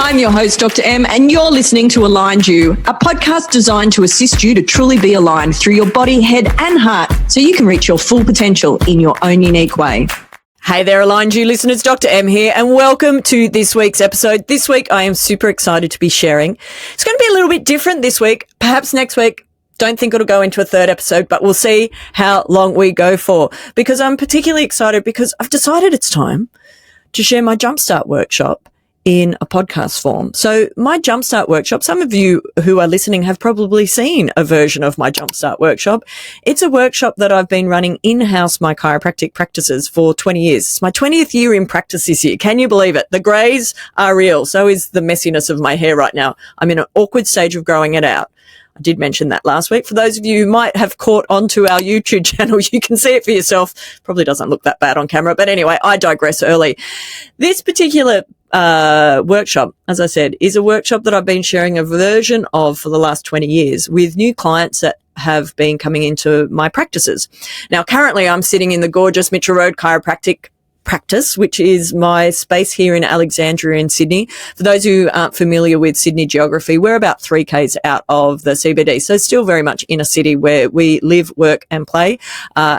I'm your host, Dr. M, and you're listening to Aligned You, a podcast designed to assist you to truly be aligned through your body, head, and heart so you can reach your full potential in your own unique way. Hey there, Aligned You listeners, Dr. M here, and welcome to this week's episode. This week, I am super excited to be sharing. It's going to be a little bit different this week, perhaps next week. Don't think it'll go into a third episode, but we'll see how long we go for, because I'm particularly excited because I've decided it's time to share my Jumpstart Workshop in a podcast form. So my Jumpstart Workshop, some of you who are listening have probably seen a version of my Jumpstart Workshop. It's a workshop that I've been running in-house my chiropractic practices for 20 years. It's my 20th year in practice this year. Can you believe it? The greys are real. So is the messiness of my hair right now. I'm in an awkward stage of growing it out. I did mention that last week. For those of you who might have caught onto our YouTube channel, you can see it for yourself. Probably doesn't look that bad on camera. But anyway, I digress early. This particular workshop, as I said, is a workshop that I've been sharing a version of for the last 20 years with new clients that have been coming into my practices. Now, currently, I'm sitting in the gorgeous Mitchell Road Chiropractic practice, which is my space here in Alexandria in Sydney. For those who aren't familiar with Sydney geography, we're about 3 k's out of the CBD, so still very much in a city where we live, work and play.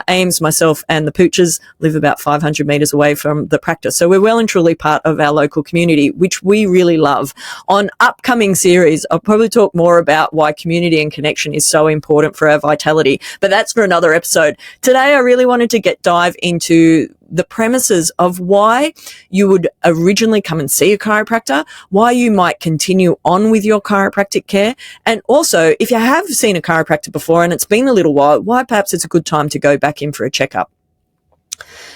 Ames, myself and the Pooches live about 500 metres away from the practice, so we're well and truly part of our local community, which we really love. On upcoming series, I'll probably talk more about why community and connection is so important for our vitality, but that's for another episode. Today, I really wanted to dive into the premises of why you would originally come and see a chiropractor, why you might continue on with your chiropractic care, and also if you have seen a chiropractor before and it's been a little while, why perhaps it's a good time to go back in for a checkup.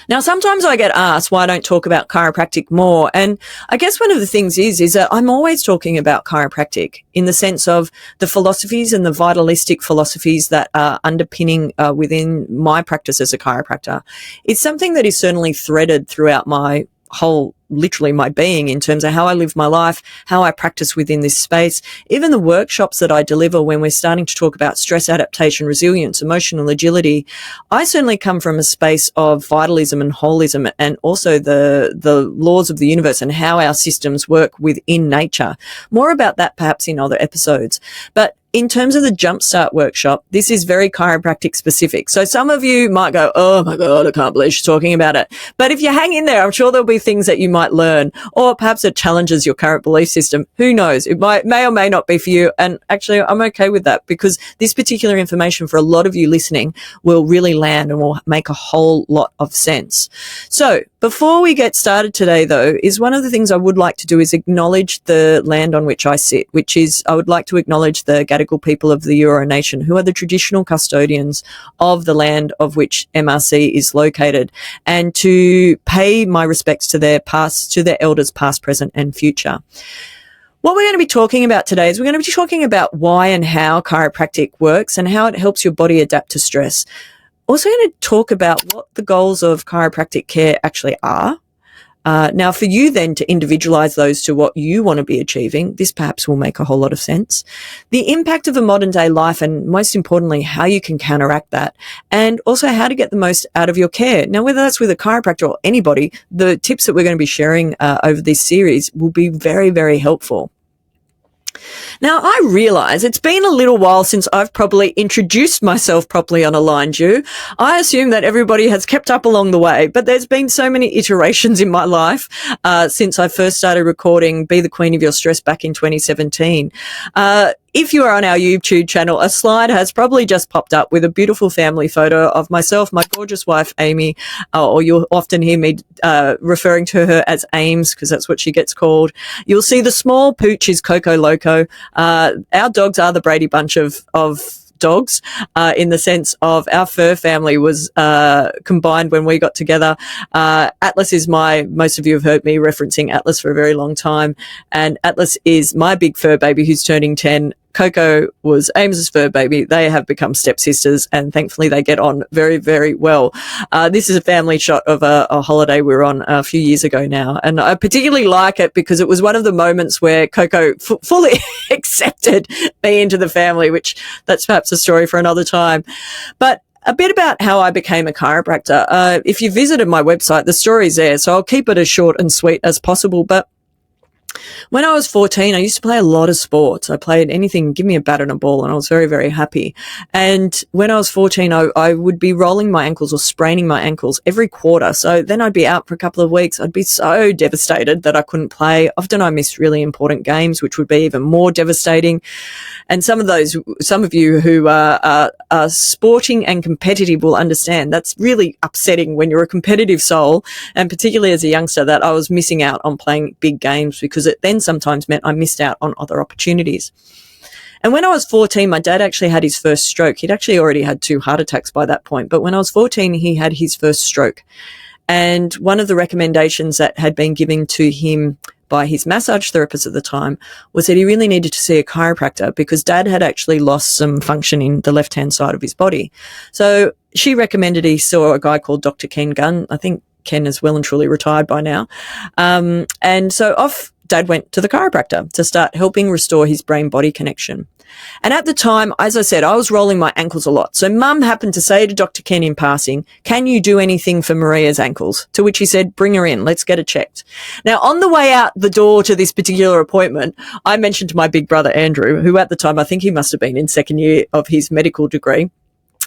Now, sometimes I get asked why I don't talk about chiropractic more. And I guess one of the things is that I'm always talking about chiropractic in the sense of the philosophies and the vitalistic philosophies that are underpinning within my practice as a chiropractor. It's something that is certainly threaded throughout my whole, literally my being, in terms of how I live my life, how I practice within this space, even the workshops that I deliver when we're starting to talk about stress, adaptation, resilience, emotional agility. I certainly come from a space of vitalism and holism, and also the laws of the universe and how our systems work within nature. More about that perhaps in other episodes. But in terms of the Jumpstart Workshop, this is very chiropractic specific. So some of you might go, oh my God, I can't believe she's talking about it. But if you hang in there, I'm sure there'll be things that you might learn, or perhaps it challenges your current belief system. Who knows? It may or may not be for you. And actually, I'm okay with that, because this particular information for a lot of you listening will really land and will make a whole lot of sense. So before we get started today, though, is one of the things I would like to do is acknowledge the land on which I sit, which is I would like to acknowledge the Gadigal people of the Eora Nation, who are the traditional custodians of the land of which MRC is located, and to pay my respects to their elders past, present and future. What we're going to be talking about today is we're going to be talking about why and how chiropractic works and how it helps your body adapt to stress. Also going to talk about what the goals of chiropractic care actually are. Now, for you then to individualize those to what you want to be achieving, this perhaps will make a whole lot of sense. The impact of a modern day life, and most importantly, how you can counteract that, and also how to get the most out of your care. Now, whether that's with a chiropractor or anybody, the tips that we're going to be sharing over this series will be very, very helpful. Now, I realize it's been a little while since I've probably introduced myself properly on Aligned You. I assume that everybody has kept up along the way, but there's been so many iterations in my life since I first started recording Be the Queen of Your Stress back in 2017. If you are on our YouTube channel, a slide has probably just popped up with a beautiful family photo of myself, my gorgeous wife, Amy, or you'll often hear me referring to her as Ames, because that's what she gets called. You'll see the small pooch is Coco Loco. Our dogs are the Brady Bunch of dogs, in the sense of our fur family was combined when we got together. Atlas is most of you have heard me referencing Atlas for a very long time, and Atlas is my big fur baby who's turning 10. Coco was Ames's fur baby. They have become stepsisters, and thankfully they get on very, very well. This is a family shot of a holiday we were on a few years ago now, and I particularly like it because it was one of the moments where Coco fully accepted me into the family, which that's perhaps a story for another time. But a bit about how I became a chiropractor. If you visited my website, the story's there, so I'll keep it as short and sweet as possible. But When I was 14, I used to play a lot of sports. I played anything, give me a bat and a ball, and I was very, very happy. And when I was 14, I would be rolling my ankles or spraining my ankles every quarter. So then I'd be out for a couple of weeks. I'd be so devastated that I couldn't play. Often I missed really important games, which would be even more devastating. And some of you who are sporting and competitive will understand that's really upsetting when you're a competitive soul, and particularly as a youngster, that I was missing out on playing big games, because it then sometimes meant I missed out on other opportunities. And when I was 14, my dad actually had his first stroke. He'd actually already had 2 heart attacks by that point. But when I was 14, he had his first stroke. And one of the recommendations that had been given to him by his massage therapist at the time was that he really needed to see a chiropractor, because dad had actually lost some function in the left-hand side of his body. So she recommended he saw a guy called Dr. Ken Gunn. I think Ken is well and truly retired by now. And so off Dad went to the chiropractor to start helping restore his brain-body connection. And at the time, as I said, I was rolling my ankles a lot. So Mum happened to say to Dr. Ken in passing, "Can you do anything for Maria's ankles?" To which he said, "Bring her in. Let's get her checked." Now, on the way out the door to this particular appointment, I mentioned to my big brother, Andrew, who at the time, I think he must have been in second year of his medical degree.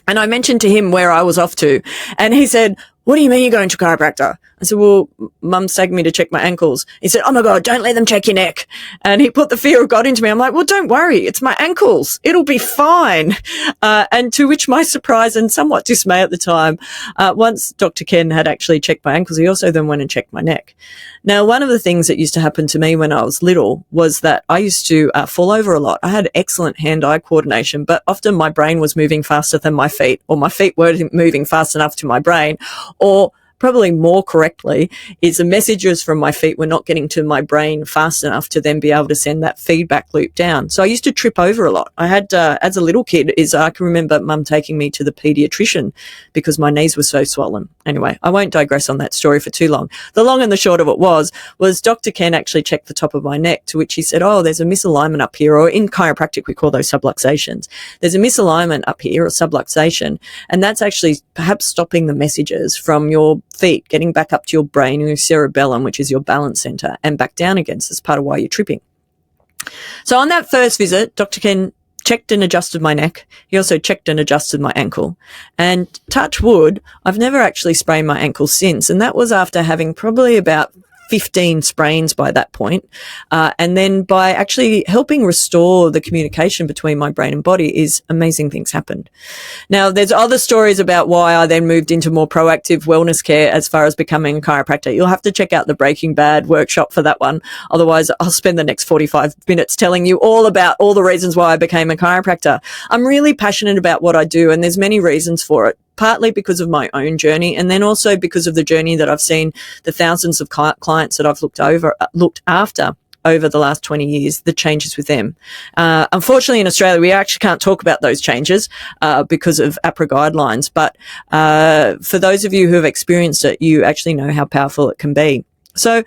And I mentioned to him where I was off to. And he said, "What do you mean you're going to a chiropractor?" I said, "Well, Mum's taking me to check my ankles." He said, "Oh my God, don't let them check your neck." And he put the fear of God into me. I'm like, "Well, don't worry. It's my ankles. It'll be fine." And to which my surprise and somewhat dismay at the time, once Dr. Ken had actually checked my ankles, he also then went and checked my neck. Now, one of the things that used to happen to me when I was little was that I used to fall over a lot. I had excellent hand-eye coordination, but often my brain was moving faster than my feet, or my feet weren't moving fast enough to my brain, or probably more correctly is the messages from my feet were not getting to my brain fast enough to then be able to send that feedback loop down. So I used to trip over a lot. I had, as a little kid, I can remember Mum taking me to the pediatrician because my knees were so swollen. Anyway, I won't digress on that story for too long. The long and the short of it was Dr. Ken actually checked the top of my neck, to which he said, "Oh, there's a misalignment up here," or in chiropractic, we call those subluxations. "There's a misalignment up here, or subluxation, and that's actually perhaps stopping the messages from your feet getting back up to your brain and your cerebellum, which is your balance center, and back down again. So that's part of why you're tripping." So on that first visit, Dr. Ken checked and adjusted my neck. He also checked and adjusted my ankle. And touch wood, I've never actually sprained my ankle since. And that was after having probably about 15 sprains by that point. And then by actually helping restore the communication between my brain and body, is amazing things happened. Now, there's other stories about why I then moved into more proactive wellness care as far as becoming a chiropractor. You'll have to check out the Breaking Bad workshop for that one. Otherwise, I'll spend the next 45 minutes telling you all about all the reasons why I became a chiropractor. I'm really passionate about what I do, and there's many reasons for it. Partly because of my own journey, and then also because of the journey that I've seen the thousands of clients that I've looked after over the last 20 years, the changes with them. Unfortunately, in Australia, we actually can't talk about those changes because of APRA guidelines. But for those of you who have experienced it, you actually know how powerful it can be. So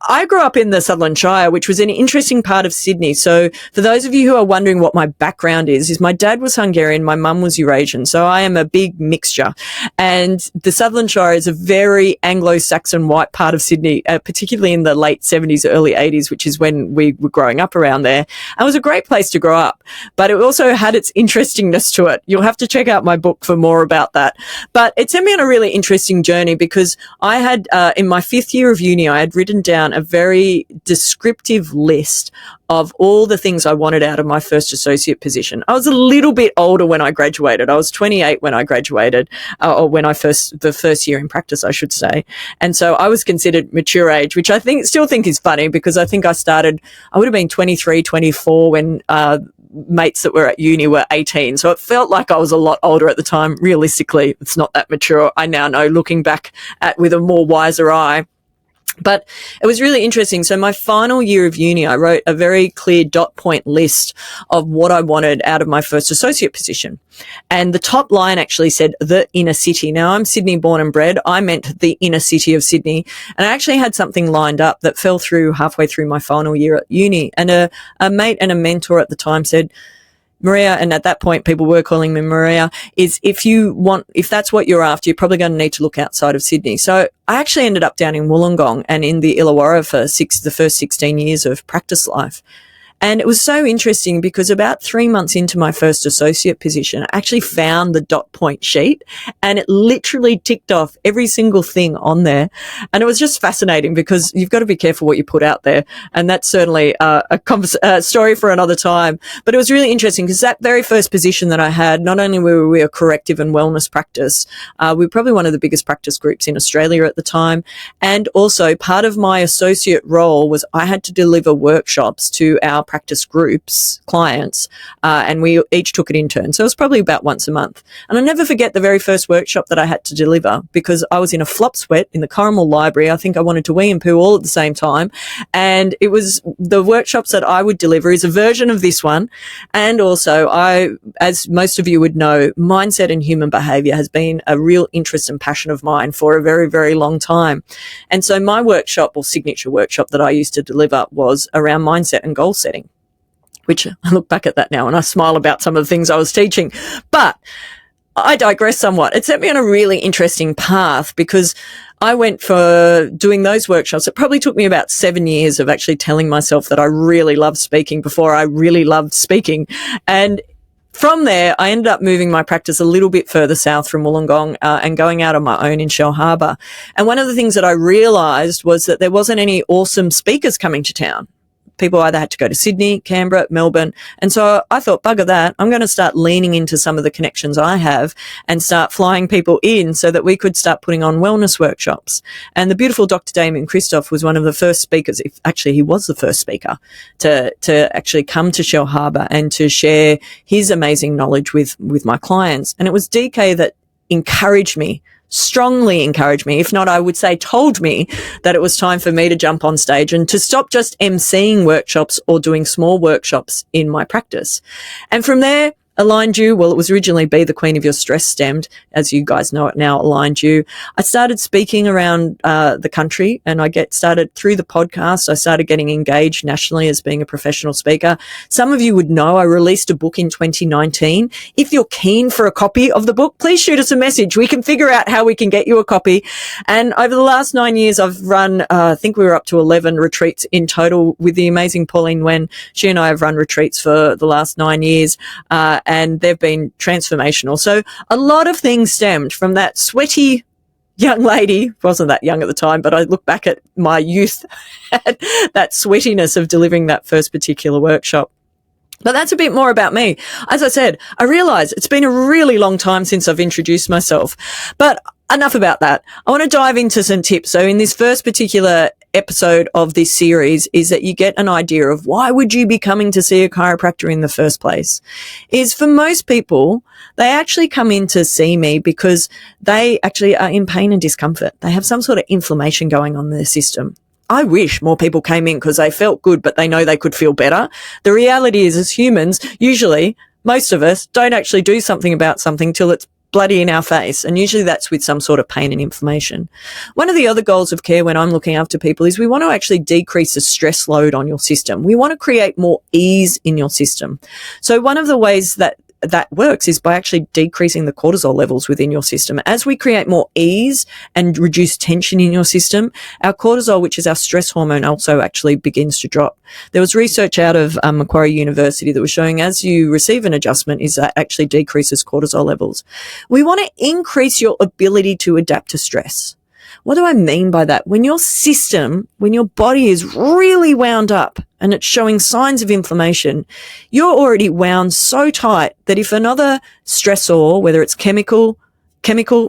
I grew up in the Sutherland Shire, which was an interesting part of Sydney. So for those of you who are wondering what my background is my dad was Hungarian, my mum was Eurasian. So I am a big mixture. And the Sutherland Shire is a very Anglo-Saxon white part of Sydney, particularly in the late 70s, early 80s, which is when we were growing up around there. And it was a great place to grow up, but it also had its interestingness to it. You'll have to check out my book for more about that. But it sent me on a really interesting journey, because I had, in my 5th year of uni, I had written down a very descriptive list of all the things I wanted out of my first associate position. I was a little bit older when I graduated. I was 28 when I graduated, or when the first year in practice, I should say. And so I was considered mature age, which I still think is funny, because I think I would have been 23, 24 when, mates that were at uni were 18. So it felt like I was a lot older at the time. Realistically, it's not that mature. I now know, looking back with a more wiser eye. But it was really interesting. So my final year of uni, I wrote a very clear dot point list of what I wanted out of my first associate position. And the top line actually said the inner city. Now, I'm Sydney born and bred. I meant the inner city of Sydney. And I actually had something lined up that fell through halfway through my final year at uni. And a mate and a mentor at the time said, Maria, and at that point people were calling me Maria, is if that's what you're after, you're probably going to need to look outside of Sydney. So I actually ended up down in Wollongong and in the Illawarra for the first 16 years of practice life. And it was so interesting because about 3 months into my first associate position, I actually found the dot point sheet and it literally ticked off every single thing on there. And it was just fascinating because you've got to be careful what you put out there. And that's certainly a story for another time. But it was really interesting because that very first position that I had, not only were we a corrective and wellness practice, we were probably one of the biggest practice groups in Australia at the time. And also part of my associate role was I had to deliver workshops to our practice groups, clients, and we each took it in turn. So it was probably about once a month. And I'll never forget the very first workshop that I had to deliver because I was in a flop sweat in the Cornwall Library. I think I wanted to wee and poo all at the same time. And it was the workshops that I would deliver is a version of this one. And also as most of you would know, mindset and human behavior has been a real interest and passion of mine for a very, very long time. And so my workshop or signature workshop that I used to deliver was around mindset and goal setting, which I look back at that now and I smile about some of the things I was teaching. But I digress somewhat. It set me on a really interesting path because I went for doing those workshops. It probably took me about 7 years of actually telling myself that I really love speaking before I really loved speaking. And from there, I ended up moving my practice a little bit further south from Wollongong and going out on my own in Shell Harbour. And one of the things that I realised was that there wasn't any awesome speakers coming to town. People either had to go to Sydney, Canberra, Melbourne. And so I thought, bugger that, I'm going to start leaning into some of the connections I have and start flying people in so that we could start putting on wellness workshops. And the beautiful Dr. Damien Christoph was one of the first speakers, he was the first speaker to actually come to Shell Harbour and to share his amazing knowledge with my clients. And it was DK that strongly encouraged me, if not, I would say told me that it was time for me to jump on stage and to stop just emceeing workshops or doing small workshops in my practice. And from there, Aligned You, well, it was originally Be the Queen of Your Stress Stemmed, as you guys know it now, Aligned You. I started speaking around the country and I started through the podcast. I started getting engaged nationally as being a professional speaker. Some of you would know I released a book in 2019. If you're keen for a copy of the book, please shoot us a message. We can figure out how we can get you a copy. And over the last 9 years, I've run, I think we were up to 11 retreats in total with the amazing Pauline Wen. She and I have run retreats for the last 9 years. And they've been transformational. So a lot of things stemmed from that sweaty young lady, wasn't that young at the time, but I look back at my youth and that sweatiness of delivering that first particular workshop. But that's a bit more about me. As I said, I realise it's been a really long time since I've introduced myself, but enough about that. I want to dive into some tips. So in this first particular episode of this series is that you get an idea of why would you be coming to see a chiropractor in the first place. Is for most people, they actually come in to see me because they actually are in pain and discomfort. They have some sort of inflammation going on in their system. I wish more people came in because they felt good, but they know they could feel better. The reality is, as humans, usually most of us don't actually do something about something till it's bloody in our face. And usually that's with some sort of pain and inflammation. One of the other goals of care when I'm looking after people is we want to actually decrease the stress load on your system. We want to create more ease in your system. So one of the ways that works is by actually decreasing the cortisol levels within your system. As we create more ease and reduce tension in your system, our cortisol, which is our stress hormone, also actually begins to drop. There was research out of Macquarie University that was showing as you receive an adjustment is that actually decreases cortisol levels. We want to increase your ability to adapt to stress. What do I mean by that? When your system, when your body is really wound up and it's showing signs of inflammation, you're already wound so tight that if another stressor, whether it's chemical,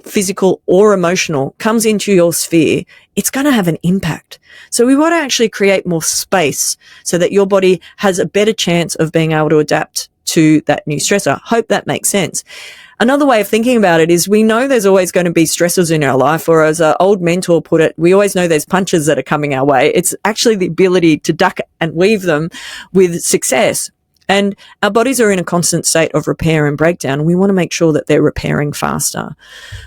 physical, or emotional, comes into your sphere, it's going to have an impact. So we want to actually create more space so that your body has a better chance of being able to adapt to that new stressor. Hope that makes sense. Another way of thinking about it is we know there's always going to be stressors in our life, or as an old mentor put it, we always know there's punches that are coming our way. It's actually the ability to duck and weave them with success. And our bodies are in a constant state of repair and breakdown. We want to make sure that they're repairing faster.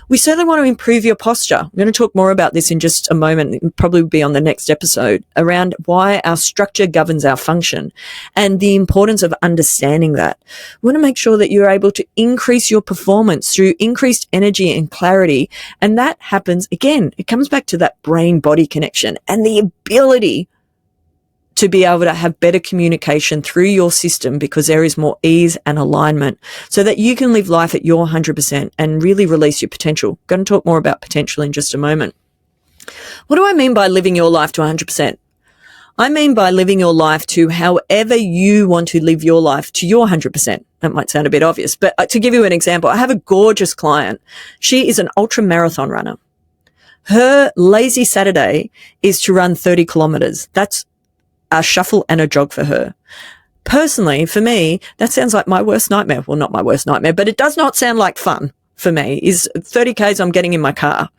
We certainly want to improve your posture. I'm going to talk more about this in just a moment. It'll probably be on the next episode, around why our structure governs our function and the importance of understanding that. We want to make sure that you're able to increase your performance through increased energy and clarity. And that happens, again, it comes back to that brain-body connection and the ability to be able to have better communication through your system, because there is more ease and alignment, so that you can live life at your 100% and really release your potential. I'm going to talk more about potential in just a moment. What do I mean by living your life to 100%? I mean by living your life to however you want to live your life to your 100%. That might sound a bit obvious, but to give you an example, I have a gorgeous client. She is an ultra marathon runner. Her lazy Saturday is to run 30 kilometers. That's a shuffle and a jog for her. Personally, for me, that sounds like my worst nightmare. Well, not my worst nightmare, but it does not sound like fun for me. Is 30 Ks I'm getting in my car.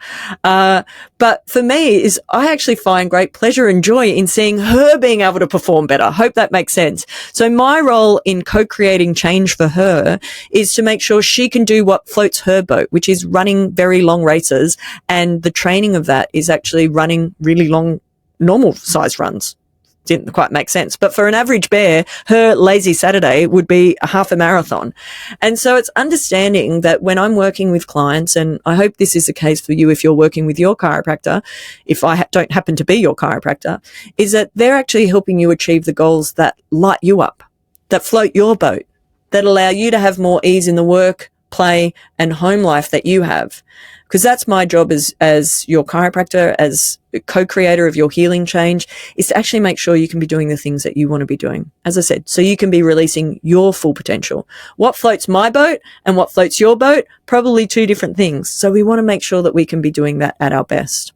But for me, is I actually find great pleasure and joy in seeing her being able to perform better. I hope that makes sense. So my role in co-creating change for her is to make sure she can do what floats her boat, which is running very long races. And the training of that is actually running really long, normal size runs. Didn't quite make sense. But for an average bear, her lazy Saturday would be a half a marathon. And so it's understanding that when I'm working with clients, and I hope this is the case for you if you're working with your chiropractor, if I don't happen to be your chiropractor, is that they're actually helping you achieve the goals that light you up, that float your boat, that allow you to have more ease in the work, play, and home life that you have. Because that's my job as your chiropractor, as co-creator of your healing change, is to actually make sure you can be doing the things that you want to be doing. As I said, so you can be releasing your full potential. What floats my boat and what floats your boat, probably two different things. So we want to make sure that we can be doing that at our best.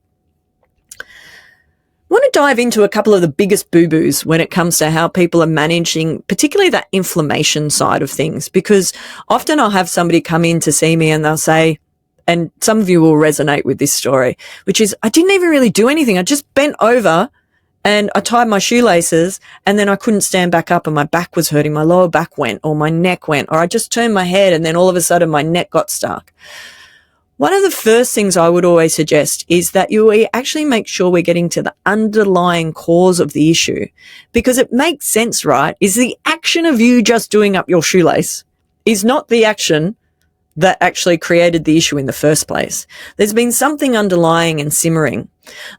I want to dive into a couple of the biggest boo-boos when it comes to how people are managing, particularly that inflammation side of things, because often I'll have somebody come in to see me and they'll say, and some of you will resonate with this story, which is, I didn't even really do anything. I just bent over and I tied my shoelaces and then I couldn't stand back up and my back was hurting. My lower back went, or my neck went, or I just turned my head and then all of a sudden my neck got stuck. One of the first things I would always suggest is that you actually make sure we're getting to the underlying cause of the issue, because it makes sense, right? Is the action of you just doing up your shoelace is not the action that actually created the issue in the first place. There's been something underlying and simmering.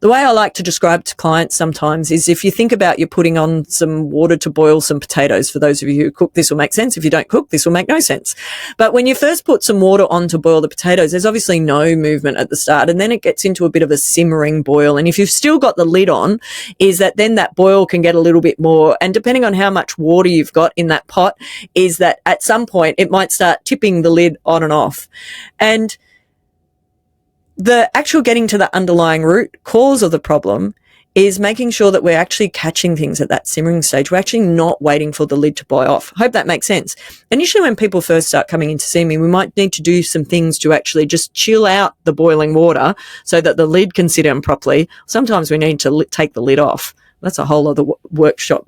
The way I like to describe to clients sometimes is, if you think about you're putting on some water to boil some potatoes. For those of you who cook, this will make sense. If you don't cook, this will make no sense. But when you first put some water on to boil the potatoes, there's obviously no movement at the start, and then it gets into a bit of a simmering boil. And if you've still got the lid on, is that then that boil can get a little bit more, and depending on how much water you've got in that pot, is that at some point it might start tipping the lid on and off. And the actual getting to the underlying root cause of the problem is making sure that we're actually catching things at that simmering stage. We're actually not waiting for the lid to boil off. I hope that makes sense. Initially, when people first start coming in to see me, we might need to do some things to actually just chill out the boiling water so that the lid can sit down properly. Sometimes we need to take the lid off. That's a whole other workshop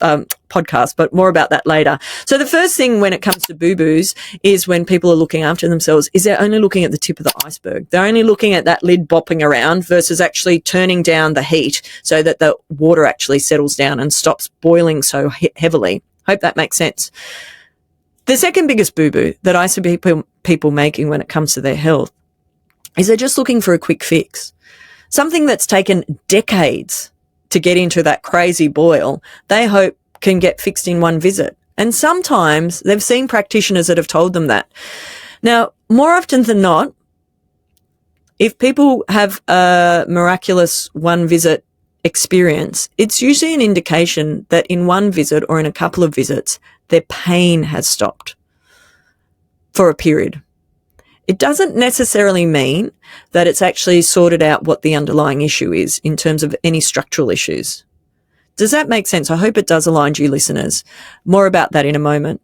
podcast, but more about that later. So the first thing when it comes to boo-boos is when people are looking after themselves is they're only looking at the tip of the iceberg. They're only looking at that lid bopping around versus actually turning down the heat so that the water actually settles down and stops boiling so heavily. Hope that makes sense. The second biggest boo-boo that I see people making when it comes to their health is they're just looking for a quick fix. Something that's taken decades to get into that crazy boil, they hope can get fixed in one visit. And sometimes they've seen practitioners that have told them that. Now, more often than not, if people have a miraculous one visit experience, it's usually an indication that in one visit or in a couple of visits, their pain has stopped for a period. It doesn't necessarily mean that it's actually sorted out what the underlying issue is in terms of any structural issues. Does that make sense? I hope it does align to you listeners. More about that in a moment.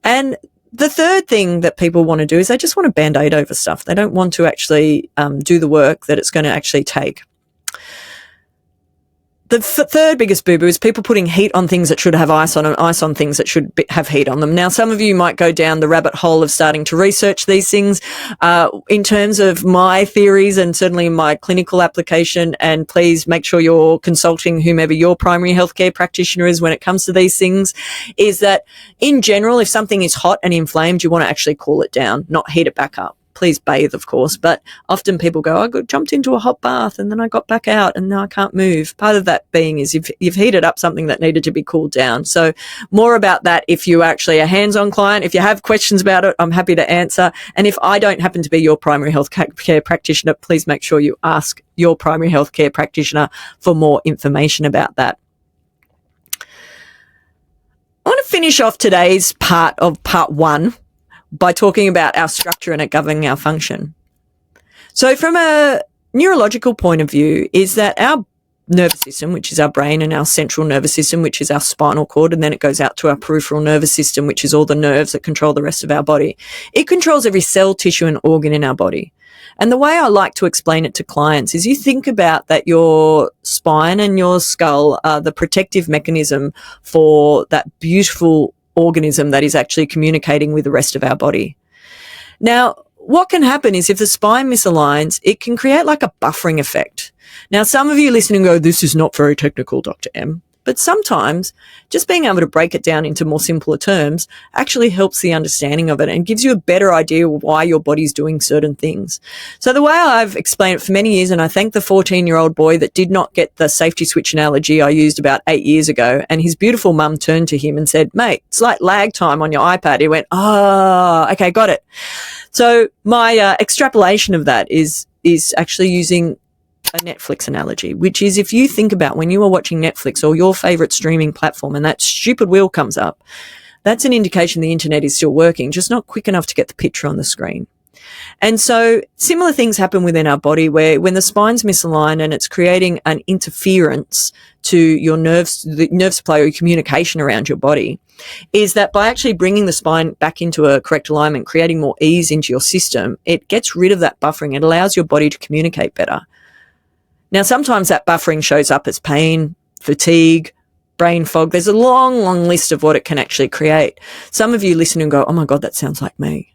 And the third thing that people want to do is they just want to band-aid over stuff. They don't want to actually do the work that it's going to actually take. The third biggest boo-boo is people putting heat on things that should have ice on and ice on things that should have heat on them. Now, some of you might go down the rabbit hole of starting to research these things. In terms of my theories and certainly my clinical application, and please make sure you're consulting whomever your primary healthcare practitioner is when it comes to these things, is that in general, if something is hot and inflamed, you want to actually cool it down, not heat it back up. Please bathe, of course, but often people go, I jumped into a hot bath and then I got back out and now I can't move. Part of that being is you've heated up something that needed to be cooled down. So more about that if you actually a hands-on client. If you have questions about it, I'm happy to answer. And if I don't happen to be your primary health care practitioner, please make sure you ask your primary health care practitioner for more information about that. I want to finish off today's part 1 by talking about our structure and it governing our function. So from a neurological point of view, is that our nervous system, which is our brain, and our central nervous system, which is our spinal cord, and then it goes out to our peripheral nervous system, which is all the nerves that control the rest of our body. It controls every cell, tissue, and organ in our body. And the way I like to explain it to clients is you think about that your spine and your skull are the protective mechanism for that beautiful organism that is actually communicating with the rest of our body. Now, what can happen is if the spine misaligns, it can create like a buffering effect. Now, some of you listening go, this is not very technical, Dr. M. But sometimes just being able to break it down into more simpler terms actually helps the understanding of it and gives you a better idea of why your body's doing certain things. So the way I've explained it for many years, and I thank the 14-year-old boy that did not get the safety switch analogy I used about 8 years ago, and his beautiful mum turned to him and said, mate, it's like lag time on your iPad. He went, okay, got it. So my extrapolation of that is actually using a Netflix analogy, which is if you think about when you are watching Netflix or your favorite streaming platform and that stupid wheel comes up, that's an indication the internet is still working, just not quick enough to get the picture on the screen. And so similar things happen within our body where when the spine's misaligned and it's creating an interference to your nerves, the nerve supply or communication around your body, is that by actually bringing the spine back into a correct alignment, creating more ease into your system, it gets rid of that buffering. It allows your body to communicate better. Now, sometimes that buffering shows up as pain, fatigue, brain fog. There's a long, long list of what it can actually create. Some of you listen and go, oh my God, that sounds like me.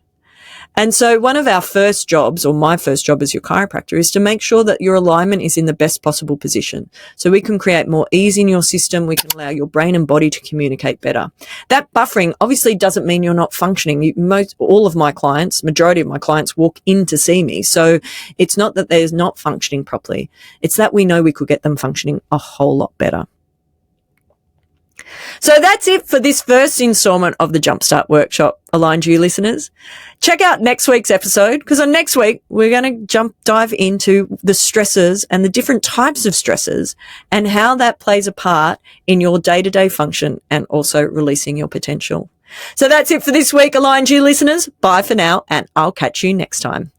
And so one of our first jobs, or my first job as your chiropractor, is to make sure that your alignment is in the best possible position. So we can create more ease in your system. We can allow your brain and body to communicate better. That buffering obviously doesn't mean you're not functioning. All of my clients, majority of my clients walk in to see me. So it's not that they're not functioning properly. It's that we know we could get them functioning a whole lot better. So that's it for this first installment of the Jumpstart Workshop, Aligned You listeners. Check out next week's episode, because on next week, we're going to dive into the stresses and the different types of stresses and how that plays a part in your day-to-day function and also releasing your potential. So that's it for this week, Aligned You listeners. Bye for now, and I'll catch you next time.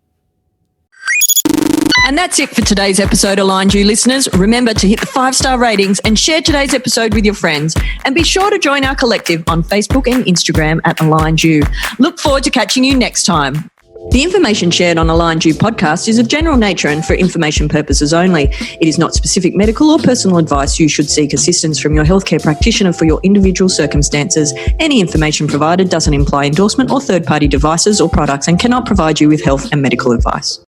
And that's it for today's episode, Aligned You listeners. Remember to hit the 5-star ratings and share today's episode with your friends. And be sure to join our collective on Facebook and Instagram at Aligned You. Look forward to catching you next time. The information shared on Aligned You podcast is of general nature and for information purposes only. It is not specific medical or personal advice. You should seek assistance from your healthcare practitioner for your individual circumstances. Any information provided doesn't imply endorsement or third-party devices or products and cannot provide you with health and medical advice.